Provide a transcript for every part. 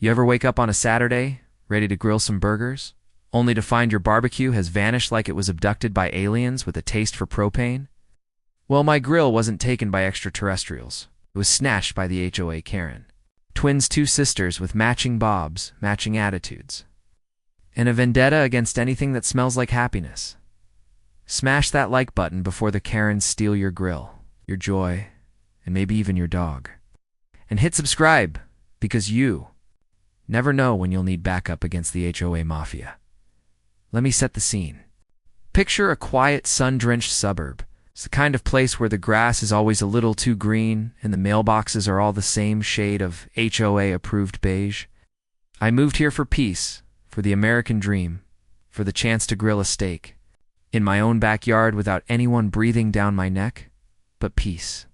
You ever wake up on a Saturday, ready to grill some burgers, only to find your barbecue has vanished like it was abducted by aliens with a taste for propane? Well, my grill wasn't taken by extraterrestrials. It was snatched by the HOA Karen. Twins, two sisters with matching bobs, matching attitudes, and a vendetta against anything that smells like happiness. Smash that like button before the Karens steal your grill, your joy, and maybe even your dog. And hit subscribe, because you never know when you'll need backup against the HOA Mafia. Let me set the scene. Picture a quiet, sun-drenched suburb. It's the kind of place where the grass is always a little too green and the mailboxes are all the same shade of HOA-approved beige. I moved here for peace, for the American dream, for the chance to grill a steak. In my own backyard without anyone breathing down my neck. But peace,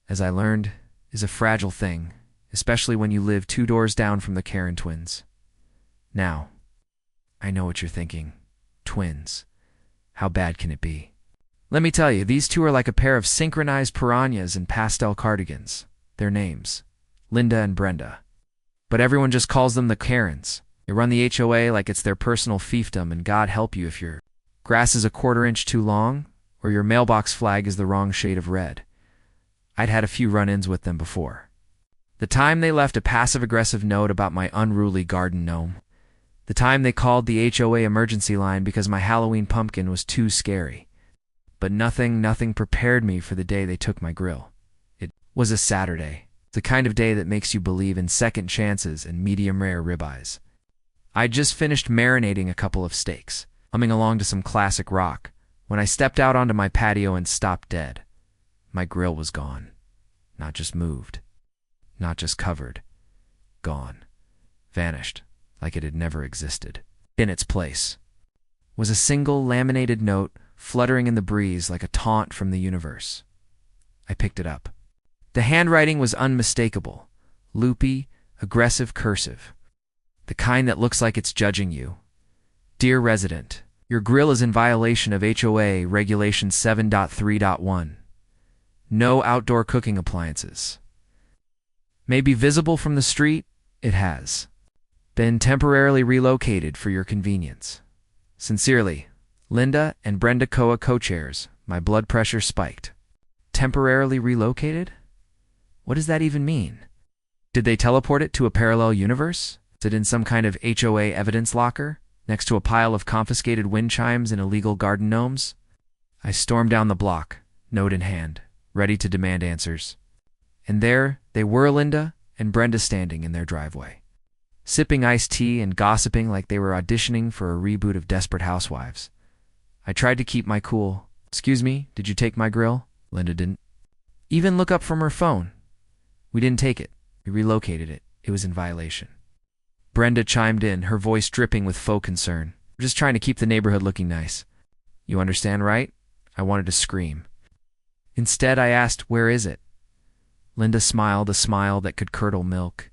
as I learned, is a fragile thing, especially when you live 2 doors down from the Karen twins. Now, I know what you're thinking. Twins. How bad can it be? Let me tell you, these two are like a pair of synchronized piranhas in pastel cardigans. Their names, Linda and Brenda. But everyone just calls them the Karens. They run the HOA like it's their personal fiefdom, and God help you if your grass is a 1/4 inch too long, or your mailbox flag is the wrong shade of red. I'd had a few run-ins with them before. The time they left a passive-aggressive note about my unruly garden gnome. The time they called the HOA emergency line because my Halloween pumpkin was too scary. But nothing prepared me for the day they took my grill. It was a Saturday, the kind of day that makes you believe in second chances and medium-rare ribeyes. I'd just finished marinating a couple of steaks, humming along to some classic rock, when I stepped out onto my patio and stopped dead. My grill was gone. Not just moved. Not just covered. Gone. Vanished, like it had never existed. In its place was a single laminated note fluttering in the breeze like a taunt from the universe. I picked it up. The handwriting was unmistakable, loopy, aggressive cursive, the kind that looks like it's judging you. Dear resident, your grill is in violation of HOA Regulation 7.3.1. No outdoor cooking appliances. May be visible from the street, it has been temporarily relocated for your convenience. Sincerely, Linda and Brenda Koa co-chairs. My blood pressure spiked. Temporarily relocated? What does that even mean? Did they teleport it to a parallel universe? Is it in some kind of HOA evidence locker, next to a pile of confiscated wind chimes and illegal garden gnomes? I stormed down the block, note in hand, ready to demand answers. And there they were, Linda and Brenda, standing in their driveway, sipping iced tea and gossiping like they were auditioning for a reboot of Desperate Housewives. I tried to keep my cool. Excuse me, did you take my grill? Linda didn't even look up from her phone. We didn't take it. We relocated it. It was in violation. Brenda chimed in, her voice dripping with faux concern. We're just trying to keep the neighborhood looking nice. You understand, right? I wanted to scream. Instead, I asked, where is it? Linda smiled a smile that could curdle milk.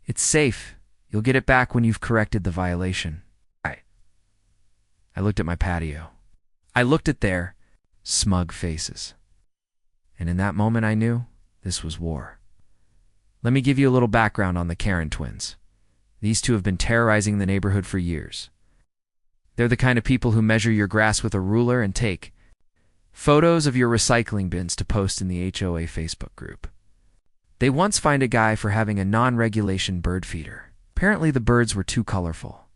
It's safe. You'll get it back when you've corrected the violation. I looked at my patio. I looked at their smug faces. And in that moment I knew this was war. Let me give you a little background on the Karen twins. These two have been terrorizing the neighborhood for years. They're the kind of people who measure your grass with a ruler and take photos of your recycling bins to post in the HOA Facebook group. They once fined a guy for having a non-regulation bird feeder. Apparently the birds were too colorful.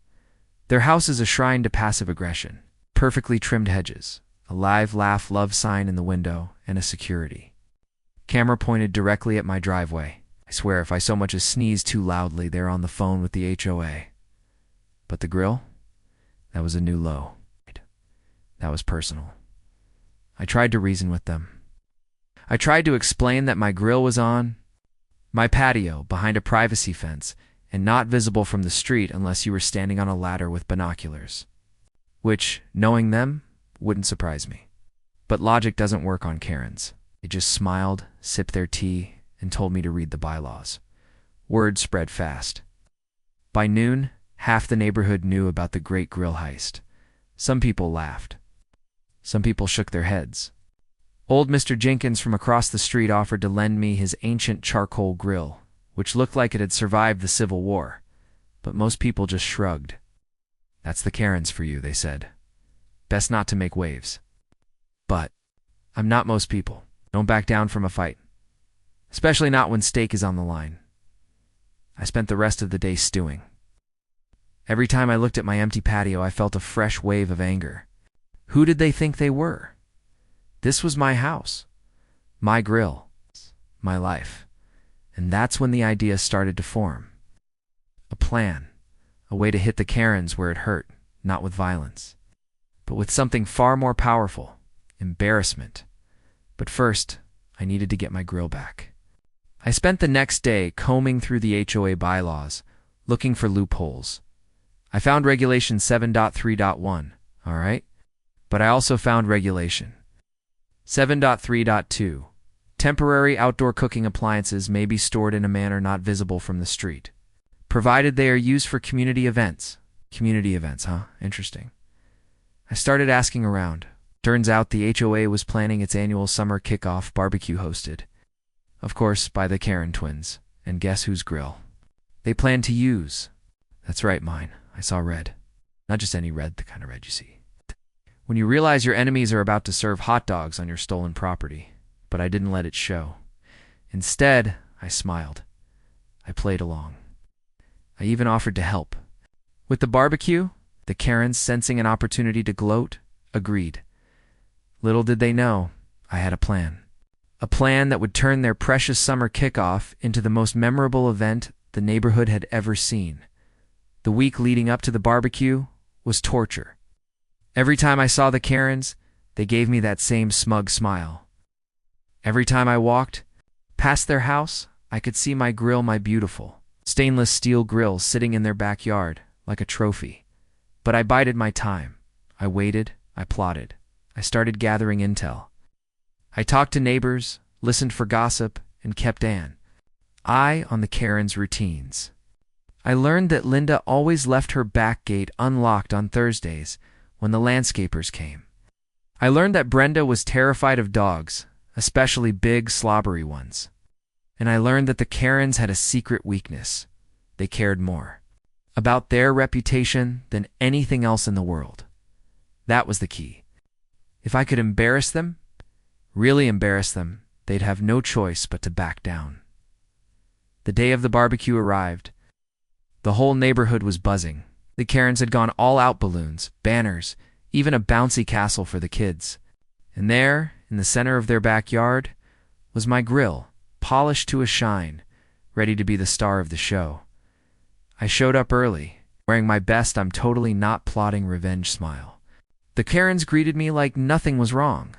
Their house is a shrine to passive aggression. Perfectly trimmed hedges, a live laugh love sign in the window, and a security camera pointed directly at my driveway. I swear if I so much as sneezed too loudly, they're on the phone with the HOA. But the grill? That was a new low. That was personal. I tried to reason with them. I tried to explain that my grill was on my patio behind a privacy fence and not visible from the street unless you were standing on a ladder with binoculars. Which, knowing them, wouldn't surprise me. But logic doesn't work on Karens. They just smiled, sipped their tea, and told me to read the bylaws. Word spread fast. By noon, half the neighborhood knew about the great grill heist. Some people laughed. Some people shook their heads. Old Mr. Jenkins from across the street offered to lend me his ancient charcoal grill, which looked like it had survived the Civil War. but most people just shrugged. "That's the Karens for you," they said. "Best not to make waves." But I'm not most people. Don't back down from a fight, especially not when steak is on the line. I spent the rest of the day stewing. Every time I looked at my empty patio, I felt a fresh wave of anger. Who did they think they were? This was my house, my grill, my life. And that's when the idea started to form. A plan, a way to hit the Karens where it hurt, not with violence, but with something far more powerful, embarrassment. But first, I needed to get my grill back. I spent the next day combing through the HOA bylaws, looking for loopholes. I found Regulation 7.3.1, all right? But I also found Regulation 7.3.2. Temporary outdoor cooking appliances may be stored in a manner not visible from the street, provided they are used for community events. Community events, huh? Interesting. I started asking around. Turns out the HOA was planning its annual summer kickoff barbecue hosted, of course, by the Karen twins. And guess whose grill they planned to use? That's right, mine. I saw red. Not just any red, the kind of red you see. When you realize your enemies are about to serve hot dogs on your stolen property. But I didn't let it show. Instead, I smiled. I played along. I even offered to help. With the barbecue, the Karens, sensing an opportunity to gloat, agreed. Little did they know, I had a plan. A plan that would turn their precious summer kickoff into the most memorable event the neighborhood had ever seen. The week leading up to the barbecue was torture. Every time I saw the Karens, they gave me that same smug smile. Every time I walked past their house, I could see my grill, my beautiful stainless steel grill, sitting in their backyard like a trophy. But I bided my time. I waited, I plotted. I started gathering intel. I talked to neighbors, listened for gossip, and kept an eye on the Karens' routines. I learned that Linda always left her back gate unlocked on Thursdays when the landscapers came. I learned that Brenda was terrified of dogs, especially big, slobbery ones. And I learned that the Karens had a secret weakness. They cared more about their reputation than anything else in the world. That was the key. If I could embarrass them, really embarrass them, they'd have no choice but to back down. The day of the barbecue arrived. The whole neighborhood was buzzing. The Karens had gone all out: balloons, banners, even a bouncy castle for the kids. And there, in the center of their backyard, was my grill, polished to a shine, ready to be the star of the show. I showed up early, wearing my best "I'm totally not plotting revenge" smile. The Karens greeted me like nothing was wrong.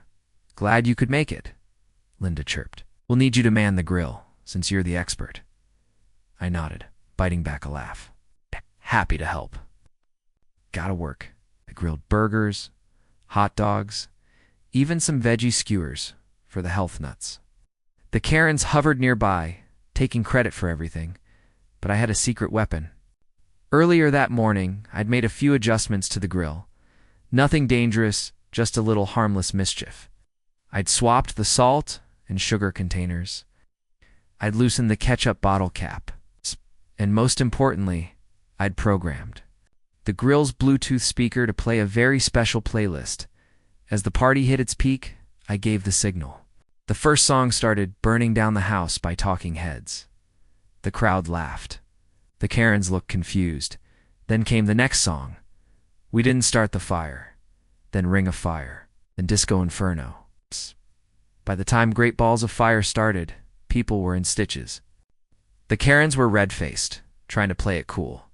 "Glad you could make it," Linda chirped. "We'll need you to man the grill, since you're the expert." I nodded, biting back a laugh. Happy to help. Gotta work. I grilled burgers, hot dogs, even some veggie skewers for the health nuts. The Karens hovered nearby, taking credit for everything, but I had a secret weapon. Earlier that morning, I'd made a few adjustments to the grill. Nothing dangerous, just a little harmless mischief. I'd swapped the salt and sugar containers. I'd loosened the ketchup bottle cap. And most importantly, I'd programmed the grill's Bluetooth speaker to play a very special playlist. As the party hit its peak, I gave the signal. The first song started, "Burning Down the House" by Talking Heads. The crowd laughed. The Karens looked confused. Then came the next song. "We Didn't Start the Fire," then "Ring of Fire," then "Disco Inferno." By the time "Great Balls of Fire" started, people were in stitches. The Karens were red-faced, trying to play it cool.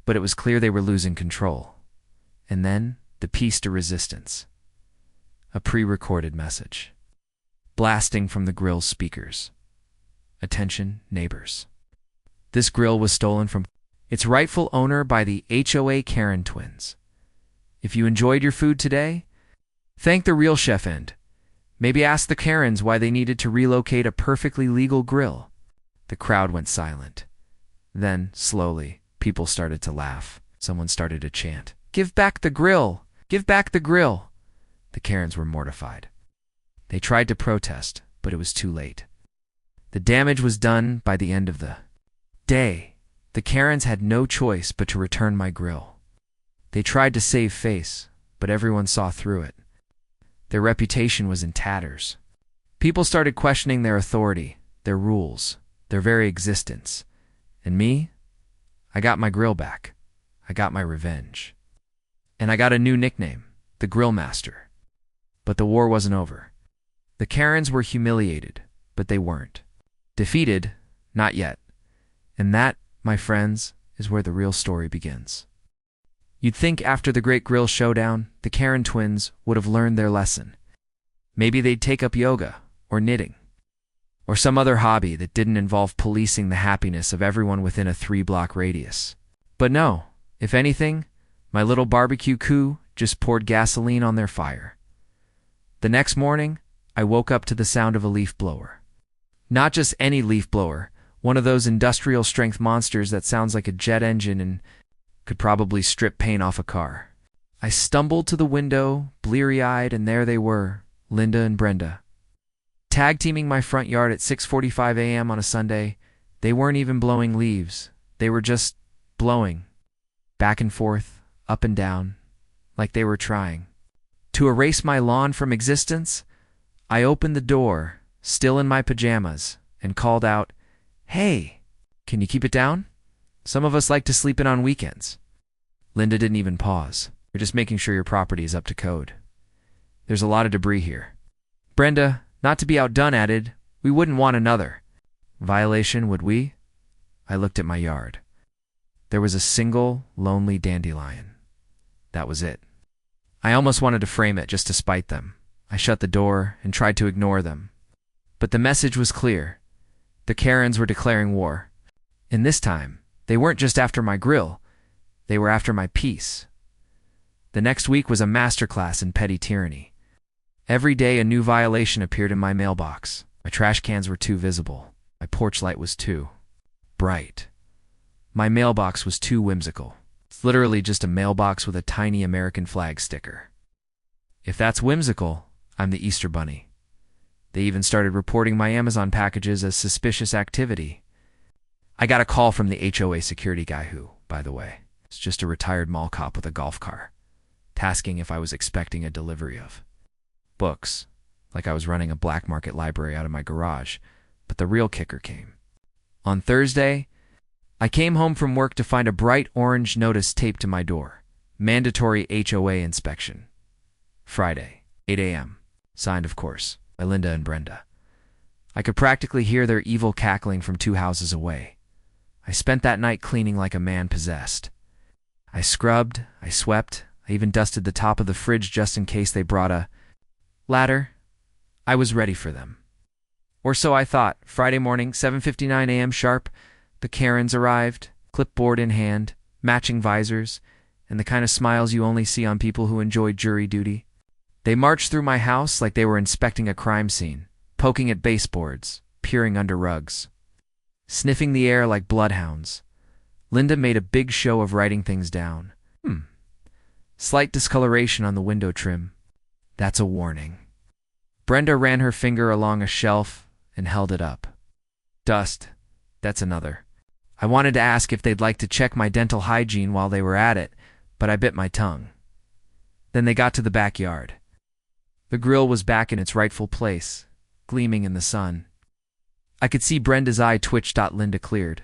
But it was clear they were losing control. And then, the piece de resistance. A pre-recorded message, blasting from the grill's speakers. "Attention, neighbors. This grill was stolen from its rightful owner by the HOA Karen twins. If you enjoyed your food today, thank the real chef and maybe ask the Karens why they needed to relocate a perfectly legal grill." The crowd went silent. Then, slowly, people started to laugh. Someone started to chant, "Give back the grill! Give back the grill!" The Karens were mortified. They tried to protest, but it was too late. The damage was done by the end of the day. The Karens had no choice but to return my grill. They tried to save face, but everyone saw through it. Their reputation was in tatters. People started questioning their authority, their rules, their very existence. And me? I got my grill back. I got my revenge. And I got a new nickname, the Grill Master. But the war wasn't over. The Karens were humiliated, but they weren't. Defeated, not yet. And that, my friends, is where the real story begins. You'd think after the Great Grill Showdown, the Karen twins would have learned their lesson. Maybe they'd take up yoga, or knitting, or some other hobby that didn't involve policing the happiness of everyone within a 3-block radius. But no, if anything, my little barbecue coup just poured gasoline on their fire. The next morning, I woke up to the sound of a leaf blower. Not just any leaf blower, one of those industrial-strength monsters that sounds like a jet engine and could probably strip paint off a car. I stumbled to the window, bleary-eyed, and there they were, Linda and Brenda. Tag-teaming my front yard at 6:45 a.m. on a Sunday. They weren't even blowing leaves. They were just blowing. Back and forth, up and down, like they were trying. To erase my lawn from existence, I opened the door, still in my pajamas, and called out, "Hey, can you keep it down? Some of us like to sleep in on weekends." Linda didn't even pause. "You're just making sure your property is up to code. There's a lot of debris here." Brenda, not to be outdone, added, "We wouldn't want another violation, would we?" I looked at my yard. There was a single, lonely dandelion. That was it. I almost wanted to frame it just to spite them. I shut the door and tried to ignore them. But the message was clear. The Karens were declaring war. And this time, they weren't just after my grill. They were after my peace. The next week was a masterclass in petty tyranny. Every day a new violation appeared in my mailbox. My trash cans were too visible. My porch light was too bright. My mailbox was too whimsical. It's literally just a mailbox with a tiny American flag sticker. If that's whimsical, I'm the Easter Bunny. They even started reporting my Amazon packages as suspicious activity. I got a call from the HOA security guy who, by the way, is just a retired mall cop with a golf car, tasking if I was expecting a delivery of books, like I was running a black market library out of my garage. But the real kicker came. On Thursday, I came home from work to find a bright orange notice taped to my door. Mandatory HOA inspection. Friday, 8 a.m. Signed, of course, by Linda and Brenda. I could practically hear their evil cackling from 2 houses away. I spent that night cleaning like a man possessed. I scrubbed, I swept, I even dusted the top of the fridge just in case they brought a ladder. I was ready for them. Or so I thought. Friday morning, 7:59 a.m. sharp, the Karens arrived, clipboard in hand, matching visors, and the kind of smiles you only see on people who enjoy jury duty. They marched through my house like they were inspecting a crime scene, poking at baseboards, peering under rugs, sniffing the air like bloodhounds. Linda made a big show of writing things down. Slight discoloration on the window trim. That's a warning. Brenda ran her finger along a shelf and held it up. Dust. That's another. I wanted to ask if they'd like to check my dental hygiene while they were at it, but I bit my tongue. Then they got to the backyard. The grill was back in its rightful place, gleaming in the sun. I could see Brenda's eye twitch. Linda cleared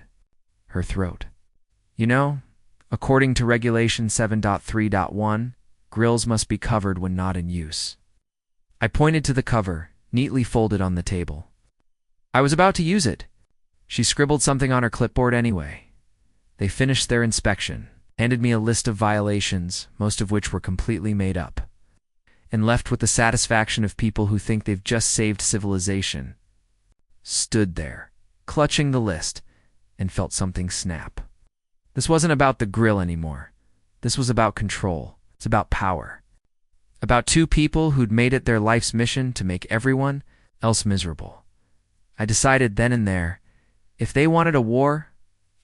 her throat. "You know, according to Regulation 7.3.1, grills must be covered when not in use." I pointed to the cover, neatly folded on the table. I was about to use it. She scribbled something on her clipboard anyway. They finished their inspection, handed me a list of violations, most of which were completely made up, and left with the satisfaction of people who think they've just saved civilization. Stood there, clutching the list, and felt something snap. This wasn't about the grill anymore. This was about control. It's about power. About 2 people who'd made it their life's mission to make everyone else miserable. I decided then and there, if they wanted a war,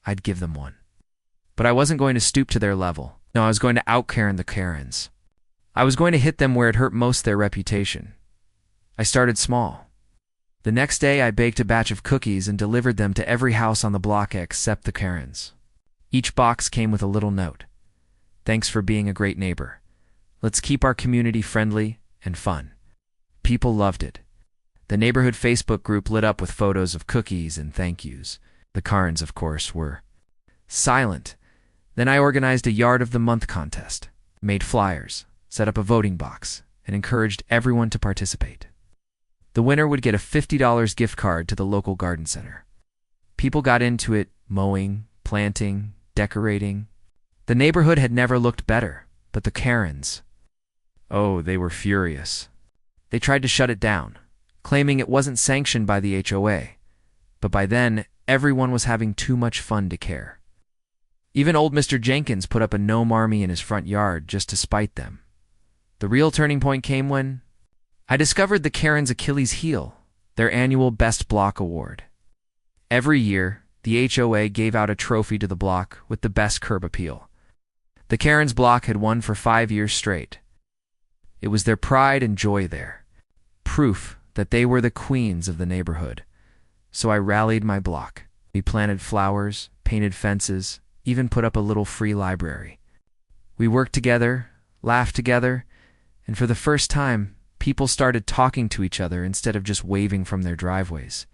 I'd give them one. But I wasn't going to stoop to their level. No, I was going to out-Karen the Karens. I was going to hit them where it hurt most, their reputation. I started small. The next day, I baked a batch of cookies and delivered them to every house on the block except the Karens. Each box came with a little note. Thanks for being a great neighbor. Let's keep our community friendly and fun. People loved it. The neighborhood Facebook group lit up with photos of cookies and thank yous. The Karens, of course, were silent. Then I organized a Yard of the Month contest, made flyers, set up a voting box, and encouraged everyone to participate. The winner would get a $50 gift card to the local garden center. People got into it, mowing, planting, decorating. The neighborhood had never looked better, but the Karens, oh, they were furious. They tried to shut it down, claiming it wasn't sanctioned by the HOA, but by then, everyone was having too much fun to care. Even old Mr. Jenkins put up a gnome army in his front yard just to spite them. The real turning point came when I discovered the Karens' Achilles heel, their annual Best Block Award. Every year, the HOA gave out a trophy to the block with the best curb appeal. The Karens' block had won for 5 years straight. It was their pride and joy there, proof that they were the queens of the neighborhood. So I rallied my block. We planted flowers, painted fences, even put up a little free library. We worked together, laughed together, and for the first time, people started talking to each other instead of just waving from their driveways.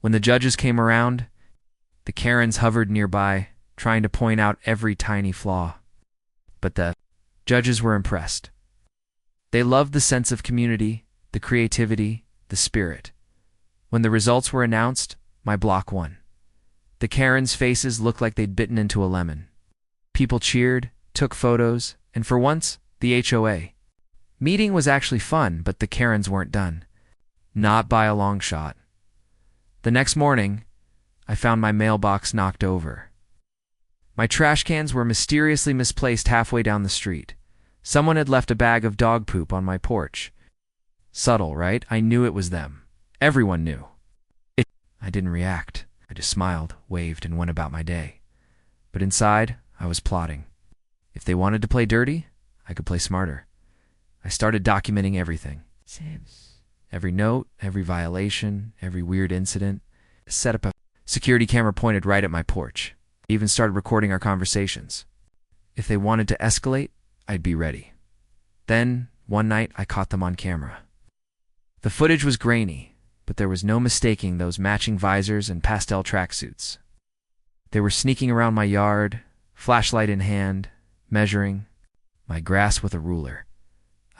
When the judges came around, the Karens hovered nearby, trying to point out every tiny flaw. But the judges were impressed. They loved the sense of community, the creativity, the spirit. When the results were announced, my block won. The Karens' faces looked like they'd bitten into a lemon. People cheered, took photos, and for once, the HOA meeting was actually fun, but the Karens weren't done. Not by a long shot. The next morning, I found my mailbox knocked over. My trash cans were mysteriously misplaced halfway down the street. Someone had left a bag of dog poop on my porch. Subtle, right? I knew it was them. Everyone knew. I didn't react. I just smiled, waved, and went about my day. But inside, I was plotting. If they wanted to play dirty, I could play smarter. I started documenting everything. Every note, every violation, every weird incident. Set up a security camera pointed right at my porch. I even started recording our conversations. If they wanted to escalate, I'd be ready. Then, one night, I caught them on camera. The footage was grainy, but there was no mistaking those matching visors and pastel tracksuits. They were sneaking around my yard, flashlight in hand, measuring my grass with a ruler.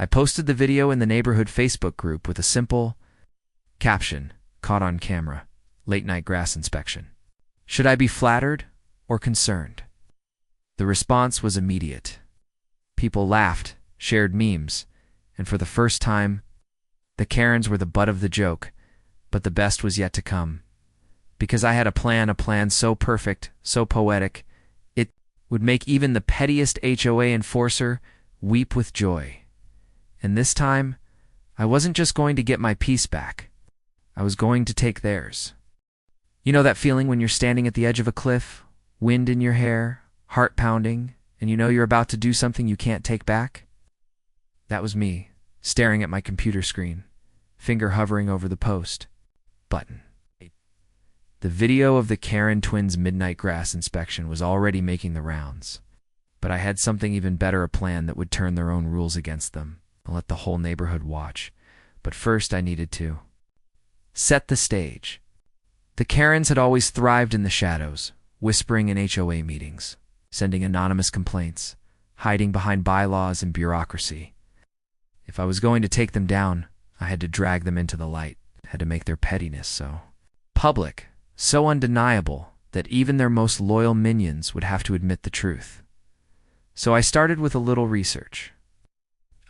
I posted the video in the neighborhood Facebook group with a simple caption, "Caught on camera, late night grass inspection." Should I be flattered or concerned? The response was immediate. People laughed, shared memes, and for the first time, the Karens were the butt of the joke, but the best was yet to come. Because I had a plan so perfect, so poetic, it would make even the pettiest HOA enforcer weep with joy. And this time, I wasn't just going to get my peace back. I was going to take theirs. You know that feeling when you're standing at the edge of a cliff, wind in your hair, heart pounding, and you know you're about to do something you can't take back? That was me, staring at my computer screen, finger hovering over the post button. The video of the Karen twins' midnight grass inspection was already making the rounds, but I had something even better, a plan that would turn their own rules against them and let the whole neighborhood watch. But first I needed to set the stage. The Karens had always thrived in the shadows, whispering in HOA meetings, sending anonymous complaints, hiding behind bylaws and bureaucracy. If I was going to take them down, I had to drag them into the light, had to make their pettiness so public, so undeniable, that even their most loyal minions would have to admit the truth. So I started with a little research.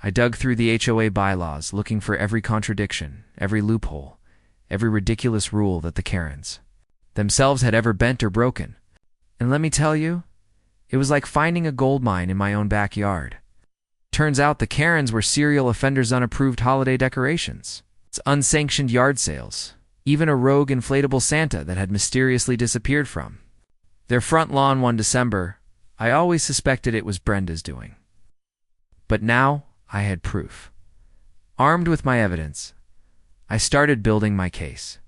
I dug through the HOA bylaws, looking for every contradiction, every loophole, every ridiculous rule that the Karens themselves had ever bent or broken. And let me tell you, it was like finding a gold mine in my own backyard. Turns out the Karens were serial offenders' unapproved holiday decorations, unsanctioned yard sales, even a rogue inflatable Santa that had mysteriously disappeared from their front lawn one December. I always suspected it was Brenda's doing. But now I had proof. Armed with my evidence, I started building my case.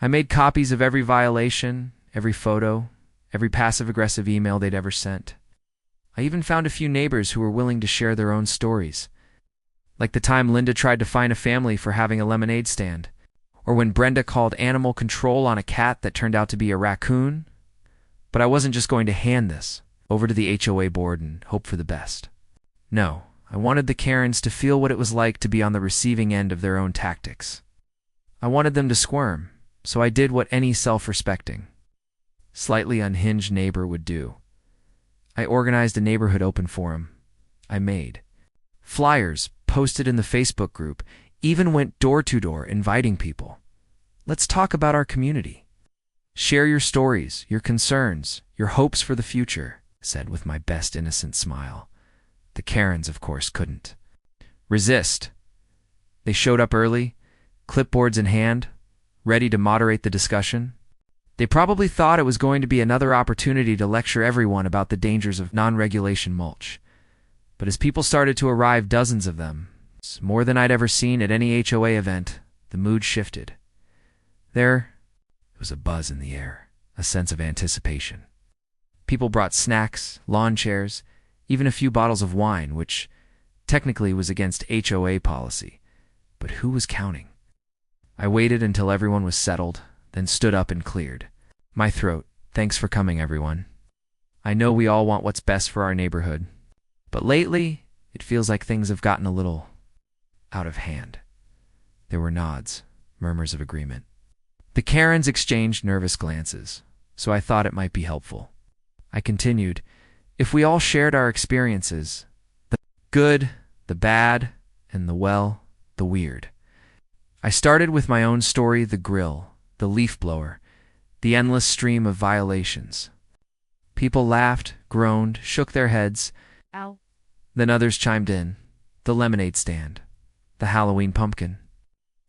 I made copies of every violation, every photo, every passive-aggressive email they'd ever sent. I even found a few neighbors who were willing to share their own stories. Like the time Linda tried to fine a family for having a lemonade stand, or when Brenda called animal control on a cat that turned out to be a raccoon. But I wasn't just going to hand this over to the HOA board and hope for the best. No, I wanted the Karens to feel what it was like to be on the receiving end of their own tactics. I wanted them to squirm, so I did what any self-respecting, slightly unhinged neighbor would do. I organized a neighborhood open forum. I made flyers, posted in the Facebook group, even went door to door inviting people. Let's talk about our community. Share your stories, your concerns, your hopes for the future, I said with my best innocent smile. The Karens, of course, couldn't resist. They showed up early, clipboards in hand, ready to moderate the discussion. They probably thought it was going to be another opportunity to lecture everyone about the dangers of non-regulation mulch. But as people started to arrive, dozens of them, more than I'd ever seen at any HOA event, the mood shifted. There was a buzz in the air, a sense of anticipation. People brought snacks, lawn chairs, even a few bottles of wine, which technically was against HOA policy. But who was counting? I waited until everyone was settled, then stood up and cleared my throat. Thanks for coming, everyone. I know we all want what's best for our neighborhood, but lately it feels like things have gotten a little out of hand. There were nods, murmurs of agreement. The Karens exchanged nervous glances, so I thought it might be helpful. I continued, if we all shared our experiences, the good, the bad, and the weird. I started with my own story, the grill, the leaf blower, the endless stream of violations. People laughed, groaned, shook their heads. Ow. Then others chimed in. The lemonade stand, the Halloween pumpkin.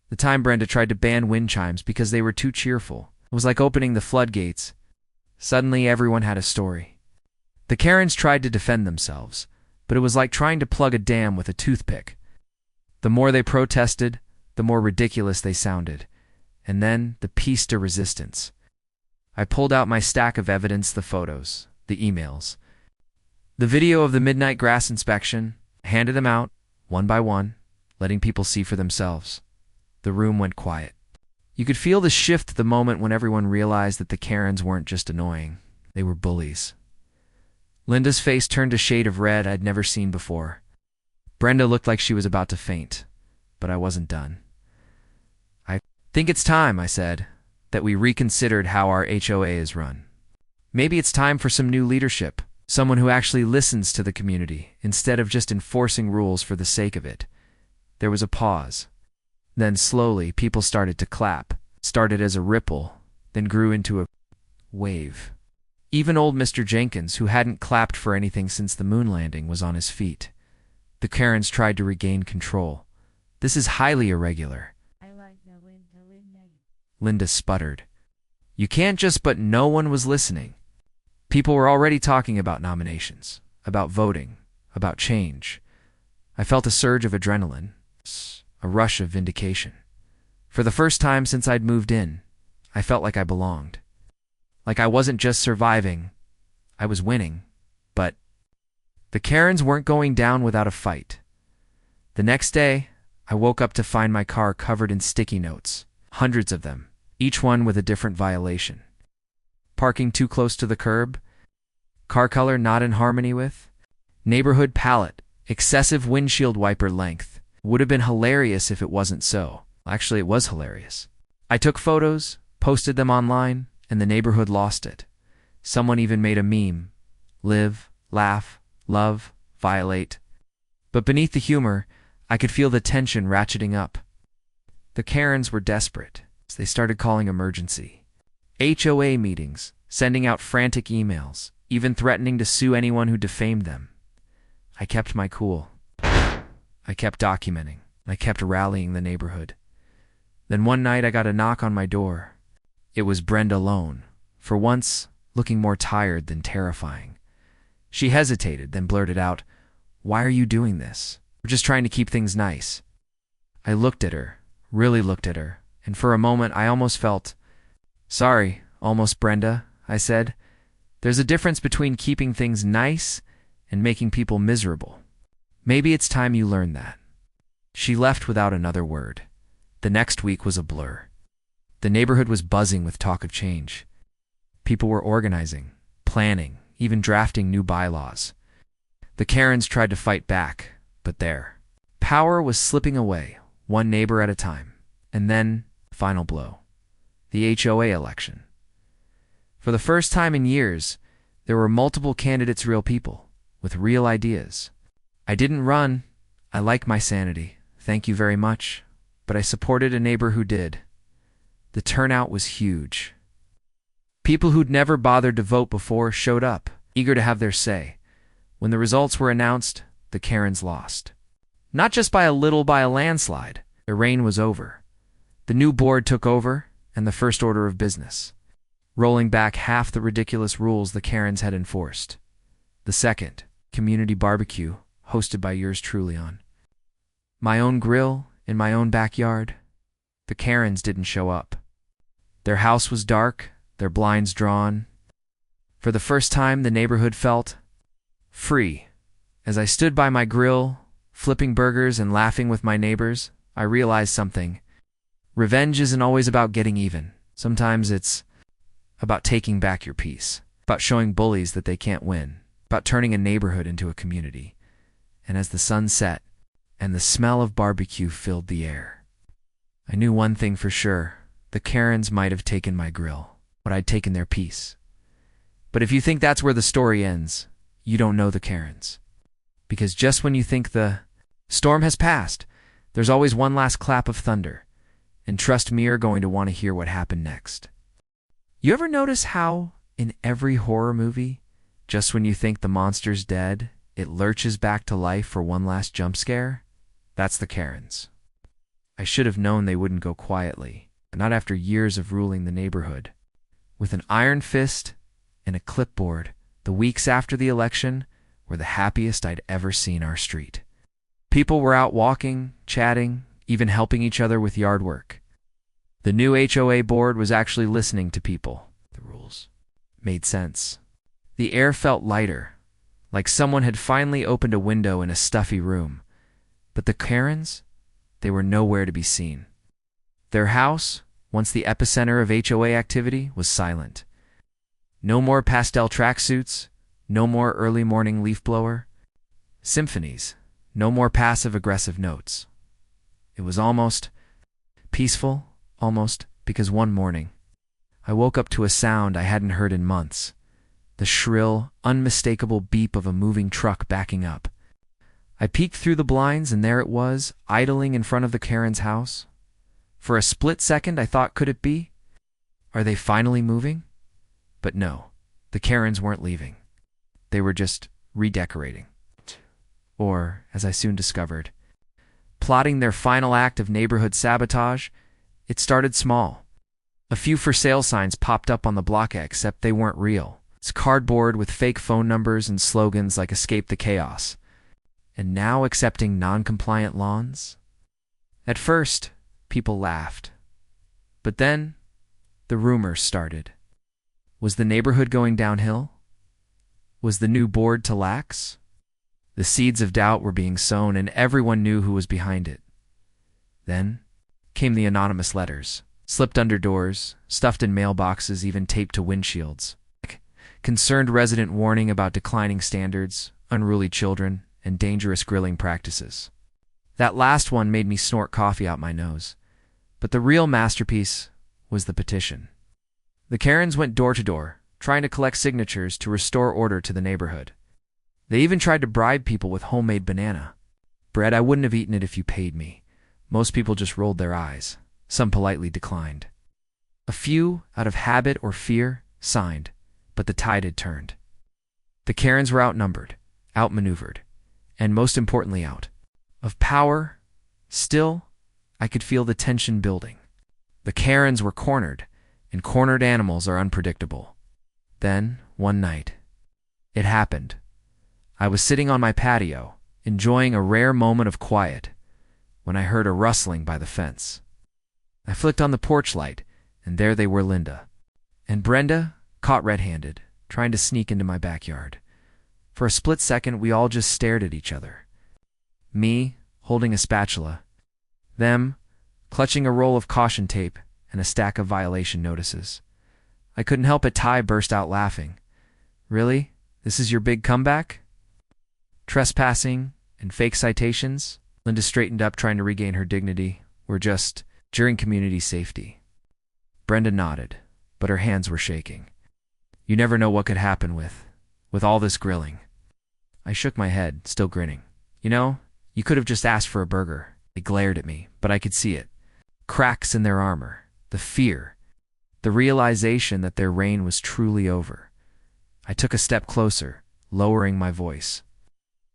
The time Brenda tried to ban wind chimes because they were too cheerful. It was like opening the floodgates. Suddenly everyone had a story. The Karens tried to defend themselves, but it was like trying to plug a dam with a toothpick. The more they protested, the more ridiculous they sounded. And then the piece de resistance. I pulled out my stack of evidence, the photos, the emails, the video of the midnight grass inspection, handed them out, one by one, letting people see for themselves. The room went quiet. You could feel the shift the moment when everyone realized that the Karens weren't just annoying. They were bullies. Linda's face turned a shade of red I'd never seen before. Brenda looked like she was about to faint, but I wasn't done. I think it's time, I said, that we reconsidered how our HOA is run. Maybe it's time for some new leadership, someone who actually listens to the community instead of just enforcing rules for the sake of it. There was a pause. Then slowly people started to clap, started as a ripple, then grew into a wave. Even old Mr. Jenkins, who hadn't clapped for anything since the moon landing, was on his feet. The Karens tried to regain control. This is highly irregular. Linda sputtered. You can't just, but no one was listening. People were already talking about nominations, about voting, about change. I felt a surge of adrenaline, a rush of vindication. For the first time since I'd moved in, I felt like I belonged. Like I wasn't just surviving, I was winning. But the Karens weren't going down without a fight. The next day, I woke up to find my car covered in sticky notes, hundreds of them, each one with a different violation. Parking too close to the curb, car color not in harmony with, neighborhood palette, excessive windshield wiper length. Would have been hilarious if it wasn't so. Actually, it was hilarious. I took photos, posted them online, and the neighborhood lost it. Someone even made a meme. Live, laugh, love, violate. But beneath the humor, I could feel the tension ratcheting up. The Karens were desperate. They started calling emergency HOA meetings, sending out frantic emails, even threatening to sue anyone who defamed them. I kept my cool. I kept documenting. I kept rallying the neighborhood. Then one night I got a knock on my door. It was Brenda alone, for once looking more tired than terrifying. She hesitated, then blurted out, "Why are you doing this? We're just trying to keep things nice." I looked at her, really looked at her, and for a moment I almost felt, "Sorry, almost Brenda," I said. There's a difference between keeping things nice and making people miserable. Maybe it's time you learn that. She left without another word. The next week was a blur. The neighborhood was buzzing with talk of change. People were organizing, planning, even drafting new bylaws. The Karens tried to fight back, but their power was slipping away, one neighbor at a time. And then, final blow. The HOA election. For the first time in years, there were multiple candidates, real people, with real ideas. I didn't run. I like my sanity. Thank you very much. But I supported a neighbor who did. The turnout was huge. People who'd never bothered to vote before showed up, eager to have their say. When the results were announced, the Karens lost. Not just by a little, by a landslide. Their reign was over. The new board took over, and the first order of business, rolling back half the ridiculous rules the Karens had enforced. The second, community barbecue, hosted by yours truly on my own grill in my own backyard. The Karens didn't show up. Their house was dark, their blinds drawn. For the first time, the neighborhood felt free. As I stood by my grill, flipping burgers and laughing with my neighbors, I realized something. Revenge isn't always about getting even. Sometimes it's about taking back your peace, about showing bullies that they can't win, about turning a neighborhood into a community. And as the sun set and the smell of barbecue filled the air, I knew one thing for sure. The Karens might have taken my grill, but I'd taken their peace. But if you think that's where the story ends, you don't know the Karens. Because just when you think the storm has passed, there's always one last clap of thunder. And trust me, you're going to want to hear what happened next. You ever notice how, in every horror movie, just when you think the monster's dead, it lurches back to life for one last jump scare? That's the Karens. I should have known they wouldn't go quietly, but not after years of ruling the neighborhood. With an iron fist and a clipboard, the weeks after the election were the happiest I'd ever seen our street. People were out walking, chatting, even helping each other with yard work. The new HOA board was actually listening to people. The rules made sense. The air felt lighter, like someone had finally opened a window in a stuffy room. But the Karens, they were nowhere to be seen. Their house, once the epicenter of HOA activity, was silent. No more pastel tracksuits, no more early morning leaf blower symphonies, no more passive-aggressive notes. It was almost peaceful, because one morning, I woke up to a sound I hadn't heard in months. The shrill, unmistakable beep of a moving truck backing up. I peeked through the blinds, and there it was, idling in front of the Karens' house. For a split second, I thought, could it be? Are they finally moving? But no, the Karens weren't leaving. They were just redecorating. Or, as I soon discovered, plotting their final act of neighborhood sabotage. It started small. A few for sale signs popped up on the block, except they weren't real. It's cardboard with fake phone numbers and slogans like "Escape the Chaos." And now accepting non-compliant lawns? At first, people laughed. But then, the rumors started. Was the neighborhood going downhill? Was the new board to lax? The seeds of doubt were being sown, and everyone knew who was behind it. Then came the anonymous letters, slipped under doors, stuffed in mailboxes, even taped to windshields. Concerned resident warning about declining standards, unruly children, and dangerous grilling practices. That last one made me snort coffee out my nose. But the real masterpiece was the petition. The Karens went door to door, trying to collect signatures to restore order to the neighborhood. They even tried to bribe people with homemade banana bread. I wouldn't have eaten it if you paid me. Most people just rolled their eyes. Some politely declined. A few, out of habit or fear, signed, but the tide had turned. The Karens were outnumbered, outmaneuvered, and most importantly out of power. Still, I could feel the tension building. The Karens were cornered, and cornered animals are unpredictable. Then, one night, it happened. I was sitting on my patio, enjoying a rare moment of quiet, when I heard a rustling by the fence. I flicked on the porch light, and there they were, Linda and Brenda, caught red-handed, trying to sneak into my backyard. For a split second, we all just stared at each other. Me, holding a spatula. Them, clutching a roll of caution tape and a stack of violation notices. I couldn't help it. Ty burst out laughing. Really? This is your big comeback? Trespassing and fake citations? Linda straightened up, trying to regain her dignity. We're just during community safety. Brenda nodded, but her hands were shaking. You never know what could happen with all this grilling. I shook my head, still grinning. You know, you could have just asked for a burger. They glared at me, but I could see it. Cracks in their armor, the fear, the realization that their reign was truly over. I took a step closer, lowering my voice.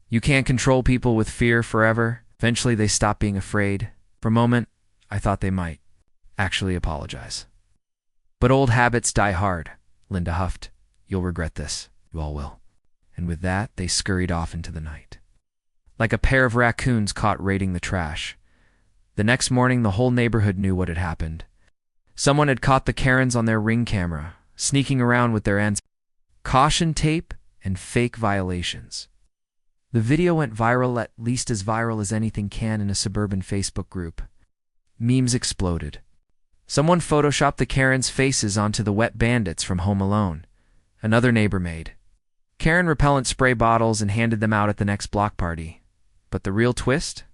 You can't control people with fear forever. Eventually they stop being afraid. For a moment, I thought they might actually apologize. But old habits die hard, Linda huffed. You'll regret this. You all will. And with that, they scurried off into the night. Like a pair of raccoons caught raiding the trash. The next morning, the whole neighborhood knew what had happened. Someone had caught the Karens on their Ring camera, sneaking around with their caution tape and fake violations. The video went viral, at least as viral as anything can in a suburban Facebook group. Memes exploded. Someone photoshopped the Karens' faces onto the wet bandits from Home Alone. Another neighbor made Karen repellent spray bottles and handed them out at the next block party. But the real twist?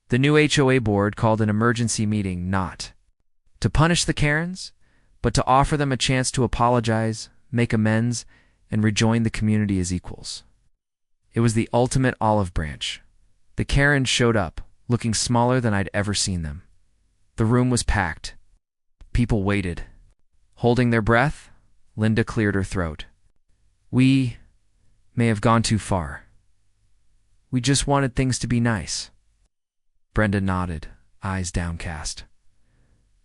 The new HOA board called an emergency meeting not to punish the Karens, but to offer them a chance to apologize, make amends, and rejoin the community as equals. It was the ultimate olive branch. The Karens showed up, looking smaller than I'd ever seen them. The room was packed. People waited. Holding their breath, Linda cleared her throat. We may have gone too far. We just wanted things to be nice. Brenda nodded, eyes downcast.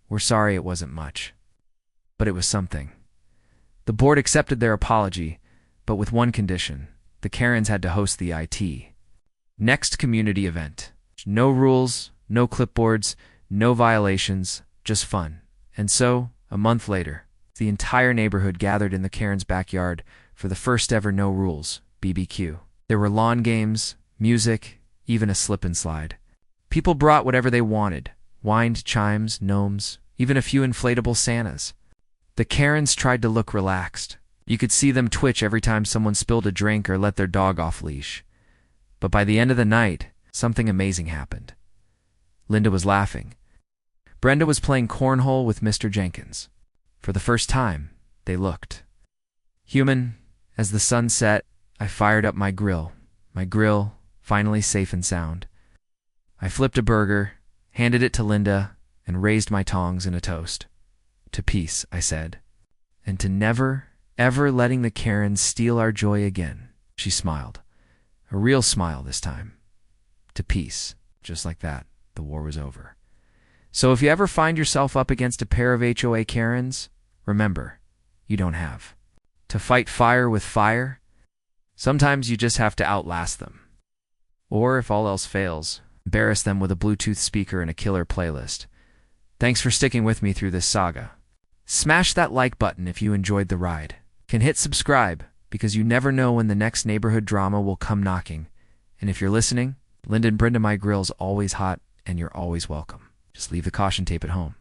We're sorry it wasn't much. But it was something. The board accepted their apology, but with one condition. The Karens had to host the next community event. No rules, no clipboards, no violations, just fun. And so, a month later, the entire neighborhood gathered in the Karens' backyard for the first ever no rules BBQ. There were lawn games, music, even a slip and slide. People brought whatever they wanted: wind chimes, gnomes, even a few inflatable Santas. The Karens tried to look relaxed. You could see them twitch every time someone spilled a drink or let their dog off leash. But by the end of the night, something amazing happened. Linda was laughing. Brenda was playing cornhole with Mr. Jenkins. For the first time, they looked human. As the sun set, I fired up my grill finally safe and sound. I flipped a burger, handed it to Linda, and raised my tongs in a toast. To peace, I said, and to never, ever letting the Karens steal our joy again. She smiled. A real smile this time. To peace. Just like that, the war was over. So if you ever find yourself up against a pair of HOA Karens, remember, you don't have to fight fire with fire. Sometimes you just have to outlast them. Or if all else fails, embarrass them with a Bluetooth speaker and a killer playlist. Thanks for sticking with me through this saga. Smash that like button if you enjoyed the ride. Can hit subscribe, because you never know when the next neighborhood drama will come knocking. And if you're listening, Linda and Brenda, my grill's always hot, and you're always welcome. Just leave the caution tape at home.